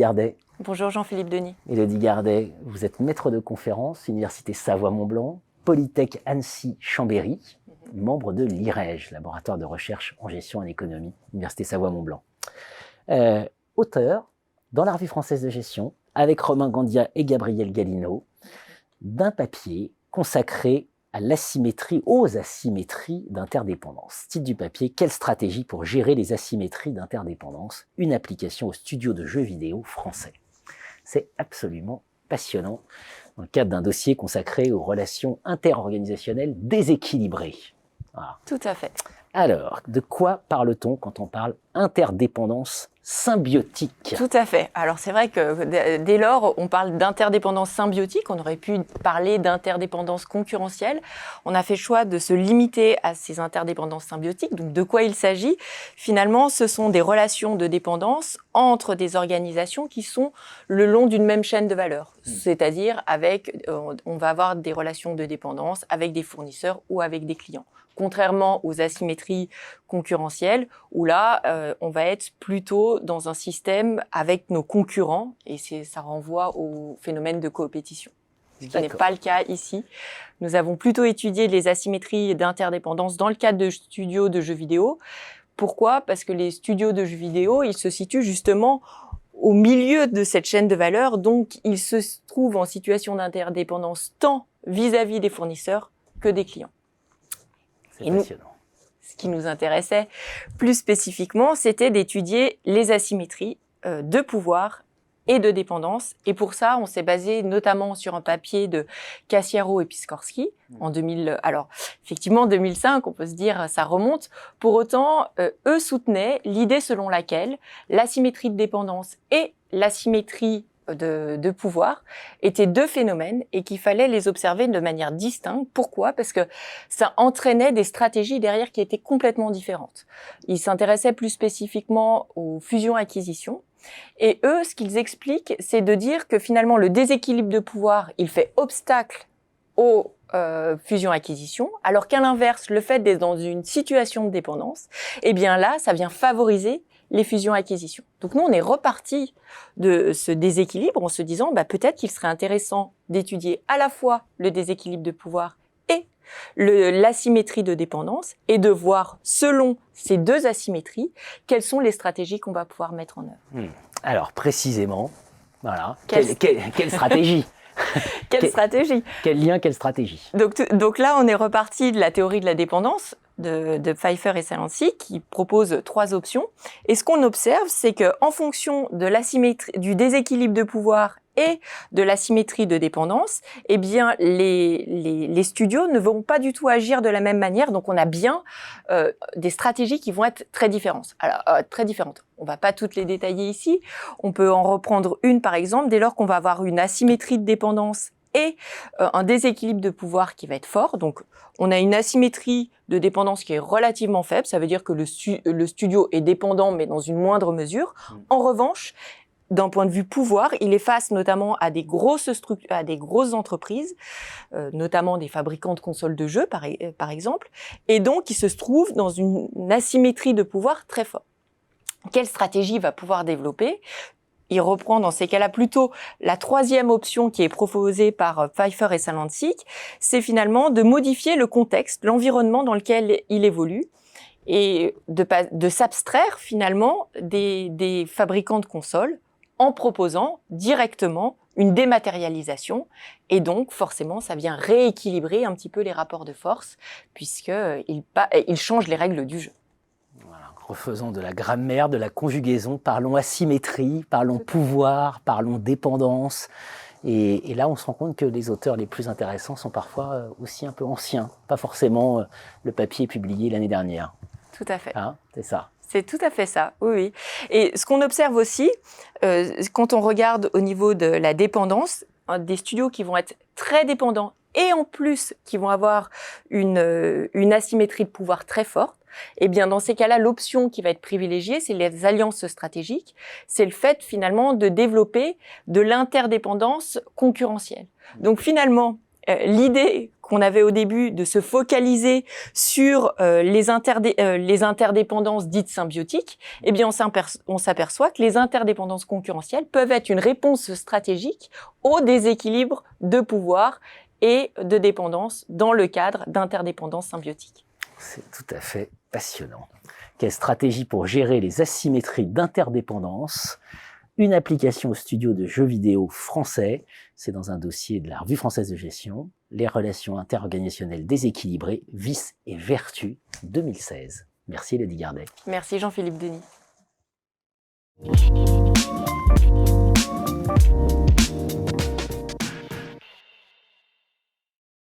Gardet. Bonjour Jean-Philippe Denis. Élodie Gardet, vous êtes maître de conférence, Université Savoie-Mont-Blanc, Polytech Annecy-Chambéry, membre de l'IREG, Laboratoire de recherche en gestion et en économie, Université Savoie-Mont-Blanc. Auteur, dans la Revue française de gestion, avec Romain Gandia et Gabriel Gallino, d'un papier consacré à l'asymétrie, aux asymétries d'interdépendance. Titre du papier, quelle stratégie pour gérer les asymétries d'interdépendance? Une application au studio de jeux vidéo français. C'est absolument passionnant dans le cadre d'un dossier consacré aux relations interorganisationnelles déséquilibrées. Voilà. Tout à fait. Alors, de quoi parle-t-on quand on parle interdépendance symbiotique? Tout à fait. Alors c'est vrai que dès lors, on parle d'interdépendance symbiotique, on aurait pu parler d'interdépendance concurrentielle. On a fait le choix de se limiter à ces interdépendances symbiotiques. Donc de quoi il s'agit? Finalement, ce sont des relations de dépendance entre des organisations qui sont le long d'une même chaîne de valeur. C'est-à-dire on va avoir des relations de dépendance avec des fournisseurs ou avec des clients. Contrairement aux asymétries concurrentielles, où là, on va être plutôt dans un système avec nos concurrents, et ça renvoie au phénomène de coopétition, ce qui n'est pas le cas ici. Nous avons plutôt étudié les asymétries d'interdépendance dans le cadre de studios de jeux vidéo. Pourquoi? Parce que les studios de jeux vidéo, ils se situent justement au milieu de cette chaîne de valeur, donc ils se trouvent en situation d'interdépendance tant vis-à-vis des fournisseurs que des clients. C'est passionnant. Ce qui nous intéressait plus spécifiquement, c'était d'étudier les asymétries de pouvoir et de dépendance. Et pour ça, on s'est basé notamment sur un papier de Cassiaro et Piskorski en 2000. Alors, effectivement, 2005, on peut se dire, ça remonte. Pour autant, eux soutenaient l'idée selon laquelle l'asymétrie de dépendance et l'asymétrie de pouvoir étaient deux phénomènes et qu'il fallait les observer de manière distincte. Pourquoi? Parce que ça entraînait des stratégies derrière qui étaient complètement différentes. Ils s'intéressaient plus spécifiquement aux fusions-acquisitions. Et eux, ce qu'ils expliquent, c'est de dire que finalement, le déséquilibre de pouvoir, il fait obstacle aux fusions-acquisitions, alors qu'à l'inverse, le fait d'être dans une situation de dépendance, eh bien là, ça vient favoriser les fusions-acquisitions. Donc nous, on est reparti de ce déséquilibre en se disant peut-être qu'il serait intéressant d'étudier à la fois le déséquilibre de pouvoir et l'asymétrie de dépendance et de voir, selon ces deux asymétries, quelles sont les stratégies qu'on va pouvoir mettre en œuvre. Alors, précisément, voilà, quelle stratégie? Quelle stratégie? Quel lien, quelle stratégie? Donc là, on est reparti de la théorie de la dépendance de Pfeiffer et Salancy qui propose 3 options. Et ce qu'on observe, c'est que en fonction de l'asymétrie, du déséquilibre de pouvoir et de l'asymétrie de dépendance, eh bien les studios ne vont pas du tout agir de la même manière. Donc on a bien des stratégies qui vont être très différentes. Alors très différentes. On va pas toutes les détailler ici. On peut en reprendre une par exemple dès lors qu'on va avoir une asymétrie de dépendance et un déséquilibre de pouvoir qui va être fort. Donc, on a une asymétrie de dépendance qui est relativement faible. Ça veut dire que le studio est dépendant, mais dans une moindre mesure. En revanche, d'un point de vue pouvoir, il est face notamment à des grosses structures, à des grosses entreprises, notamment des fabricants de consoles de jeux, par exemple. Et donc, il se trouve dans une asymétrie de pouvoir très forte. Quelle stratégie va pouvoir développer? Il reprend dans ces cas-là plutôt la 3e option qui est proposée par Pfeiffer et Salancy, c'est finalement de modifier le contexte, l'environnement dans lequel il évolue et de s'abstraire finalement des fabricants de consoles en proposant directement une dématérialisation et donc forcément ça vient rééquilibrer un petit peu les rapports de force puisqu'il change les règles du jeu. Refaisons de la grammaire, de la conjugaison, parlons asymétrie, parlons pouvoir, parlons dépendance. Et là, on se rend compte que les auteurs les plus intéressants sont parfois aussi un peu anciens, pas forcément le papier publié l'année dernière. Tout à fait. Hein, c'est ça. C'est tout à fait ça, oui. Et ce qu'on observe aussi, quand on regarde au niveau de la dépendance, des studios qui vont être très dépendants et en plus qui vont avoir une asymétrie de pouvoir très forte, eh bien, dans ces cas-là, l'option qui va être privilégiée, c'est les alliances stratégiques. C'est le fait, finalement, de développer de l'interdépendance concurrentielle. Donc, finalement, l'idée qu'on avait au début de se focaliser sur les interdépendances dites symbiotiques, eh bien on s'aperçoit que les interdépendances concurrentielles peuvent être une réponse stratégique au déséquilibre de pouvoir et de dépendance dans le cadre d'interdépendances symbiotiques. C'est tout à fait passionnant. Quelle stratégie pour gérer les asymétries d'interdépendance? Une application au studio de jeux vidéo français. C'est dans un dossier de la Revue française de gestion. Les relations interorganisationnelles déséquilibrées, vices et vertus 2016. Merci Elodie Gardet. Merci Jean-Philippe Denis.